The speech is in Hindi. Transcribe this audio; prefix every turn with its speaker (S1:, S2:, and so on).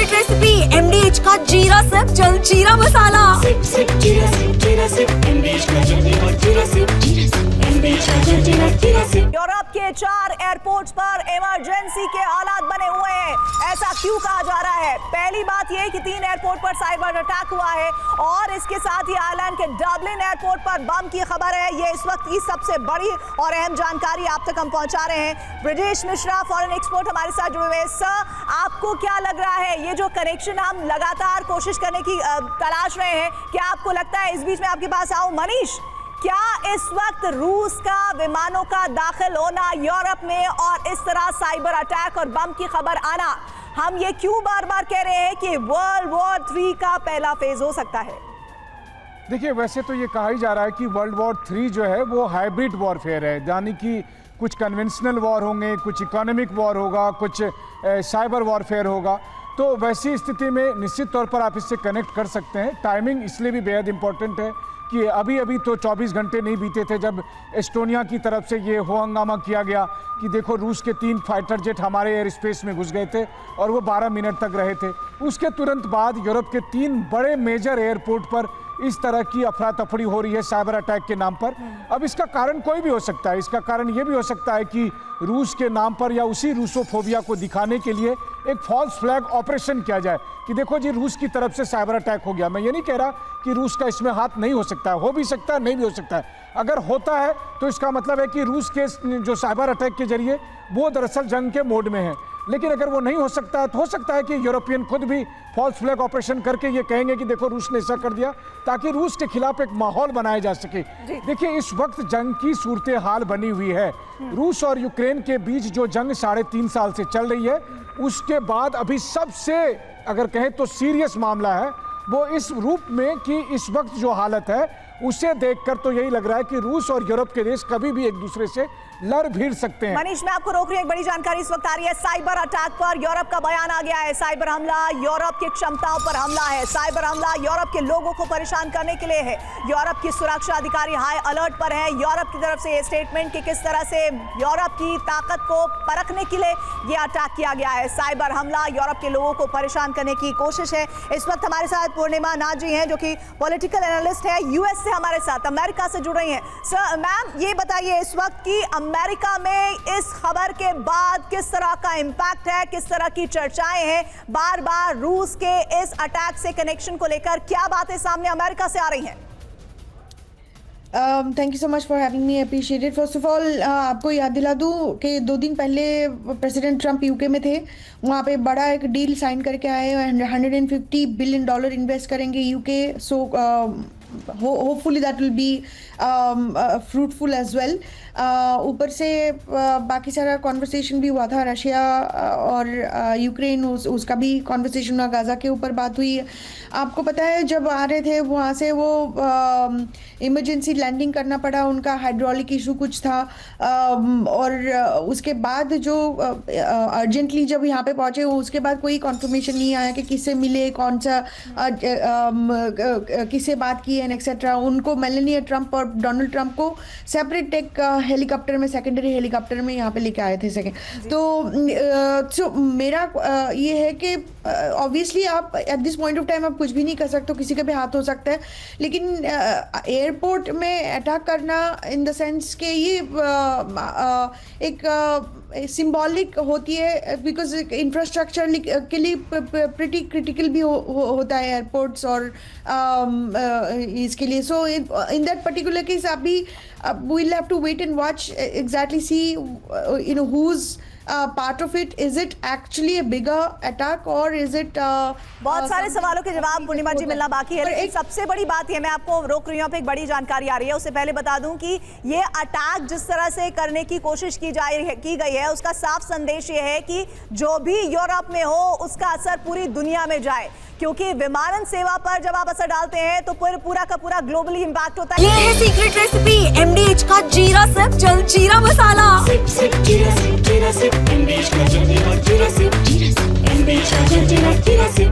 S1: सीक्रेट रेसिपी MDH का जीरा सिप जल जीरा मसाला।
S2: सिप सिप जीरा सिप MDH का जल्दी और जीरा सिप MDH का जल्दी और जीरा सिप।
S3: यूरोप के 4 एयरपोर्ट्स पर इमरजेंसी के हालात बने हुए हैं। ऐसा क्यों कहा जा रहा है? पहली बात यह कि 3 एयरपोर्ट पर साइबर अटैक हुआ है और इसके साथ ही आयरलैंड के डबलिन एयरपोर्ट पर बम की खबर है। ये इस वक्त की सबसे बड़ी और अहम जानकारी आप तक हम पहुंचा रहे हैं। ब्रिजेश मिश्रा फॉरेन एक्सपोर्ट हमारे साथ जुड़े हुए हैं। सर, आपको क्या लग रहा है, ये जो कनेक्शन हम लगातार कोशिश करने की तलाश रहे हैं, क्या आपको लगता है इस बीच में आपके पास आऊं मनीष, क्या इस वक्त रूस का विमानों का दाखिल होना यूरोप में और इस तरह साइबर अटैक और बम की खबर आना, हम ये क्यों बार बार कह रहे हैं कि वर्ल्ड वॉर 3 का पहला फेज हो सकता है?
S4: देखिए, वैसे तो ये कहा ही जा रहा है कि वर्ल्ड वॉर 3 जो है वो हाइब्रिड वॉरफेयर है, यानी कि कुछ कन्वेंशनल वॉर होंगे, कुछ इकोनॉमिक वॉर होगा, कुछ साइबर वॉरफेयर होगा। तो वैसी स्थिति में निश्चित तौर पर आप इससे कनेक्ट कर सकते हैं। टाइमिंग इसलिए भी बेहद इंपॉर्टेंट है कि अभी तो 24 घंटे नहीं बीते थे जब एस्टोनिया की तरफ से ये हो हंगामा किया गया कि देखो रूस के 3 फाइटर जेट हमारे एयर स्पेस में घुस गए थे और वो 12 मिनट तक रहे थे। उसके तुरंत बाद यूरोप के 3 बड़े मेजर एयरपोर्ट पर इस तरह की अफरा तफड़ी हो रही है साइबर अटैक के नाम पर। अब इसका कारण कोई भी हो सकता है। इसका कारण ये भी हो सकता है कि रूस के नाम पर या उसी रूसोफोबिया को दिखाने के लिए एक फॉल्स फ्लैग ऑपरेशन किया जाए कि देखो जी रूस की तरफ से साइबर अटैक हो गया। मैं ये नहीं कह रहा कि रूस का इसमें हाथ नहीं हो सकता है, हो भी सकता है, नहीं भी हो सकता है। अगर होता है तो इसका मतलब है कि रूस के जो साइबर अटैक के जरिए वो दरअसल जंग के मोड में है। लेकिन अगर वो नहीं हो सकता है तो हो सकता है कि यूरोपियन खुद भी फॉल्स फ्लैग ऑपरेशन करके ये कहेंगे कि देखो रूस ने ऐसा कर दिया, ताकि रूस के खिलाफ एक माहौल बनाया जा सके। देखिए, इस वक्त जंग की सूरत हाल बनी हुई है। रूस और यूक्रेन के बीच जो जंग 3.5 साल से चल रही है, उसके बाद अभी सबसे अगर कहें तो सीरियस मामला है वो इस रूप में कि इस वक्त जो हालत है उसे देखकर तो यही लग रहा है कि रूस और यूरोप के देश कभी भी एक दूसरे से लड़ भिड़ सकते हैं।
S3: मनीष, मैं आपको रोक रही हूं, एक बड़ी जानकारी इस वक्त आ रही है। साइबर अटैक पर यूरोप का बयान आ गया है। साइबर हमला यूरोप की क्षमताओं पर हमला है। साइबर हमला यूरोप के लोगों को परेशान करने के लिए है। यूरोप की सुरक्षा अधिकारी हाई अलर्ट पर है। यूरोप की तरफ से ये स्टेटमेंट कि किस तरह से यूरोप की ताकत को परखने के लिए ये अटैक किया गया है। साइबर हमला यूरोप के लोगों को परेशान करने की कोशिश है। इस वक्त हमारे साथ पूर्णिमा नाथ जी हैं जो कि पॉलिटिकल एनालिस्ट है, यूएस से हमारे साथ, अमेरिका से जुड़ रही हैं। सर, मैम ये बताइए इस वक्त की अमेरिका में इस खबर के बाद किस तरह का इंपैक्ट है, किस तरह की चर्चाएं हैं, बार बार रूस के इस अटैक से कनेक्शन को लेकर क्या बातें सामने अमेरिका से आ रही हैं?
S5: Thank you so much for having me, appreciated. First of all आपको याद दिला दूं कि 2 दिन पहले प्रेसिडेंट ट्रंप यूके में थे। वहाँ पे बड़ा एक डील साइन करके आए, $150 बिलियन इन्वेस्ट करेंगे UK. So hopefully that will be fruitful as well. ऊपर से बाकी सारा कॉन्वर्सेशन भी हुआ था, रशिया और यूक्रेन, उसका भी कॉन्वर्सेशन हुआ, गाज़ा के ऊपर बात हुई। आपको पता है जब आ रहे थे वहाँ से वो इमरजेंसी लैंडिंग करना पड़ा, उनका हाइड्रोलिक इशू कुछ था। और उसके बाद जो अर्जेंटली जब यहाँ पे पहुँचे उसके बाद कोई कॉन्फर्मेशन नहीं आया कि किससे मिले, कौन सा किससे बात की एंड एक्सेट्रा। उनको मेलानिया ट्रंप और डोनाल्ड ट्रंप को सेपरेट एक हेलीकॉप्टर में, सेकेंडरी हेलीकॉप्टर में यहाँ पे लेके आए थे सेकेंड। तो मेरा ये है कि ऑब्वियसली आप at this point of time आप कुछ भी नहीं कर सकते, किसी का भी हाथ हो सकता है। लेकिन एयरपोर्ट में अटैक करना इन द सेंस कि ये एक सिंबॉलिक होती है, बिकॉज इंफ्रास्ट्रक्चर के लिए प्रिटी क्रिटिकल भी होता है एयरपोर्ट्स और इसके लिए। सो इन दैट पर्टिकुलर केस अभी we'll have to wait and watch, exactly see who's part of it. Is it actually a bigger attack or is it
S3: बहुत सारे सवालों के जवाब पूर्णिमा जी मिलना बाकी है। लेकिन सबसे बड़ी बात ये, मैं आपको रोक रही हूँ पे, एक बड़ी जानकारी आ रही है। उससे पहले बता दूं कि ये अटैक जिस तरह से करने की कोशिश की गई है, उसका साफ संदेश ये है कि जो भी यूरोप में हो उसका असर पूरी दुनिया में जाए, क्योंकि विमानन सेवा पर जब आप असर डालते हैं तो पूरा का पूरा ग्लोबली इंपैक्ट होता है।
S1: ये है सीक्रेट रेसिपी MDH का जीरा सिप जल जीरा मसाला।
S2: सिप सिप जीरा सिप MDH का जल्दी और जीरा सिप MDH का जल्दी और जीरा सिप।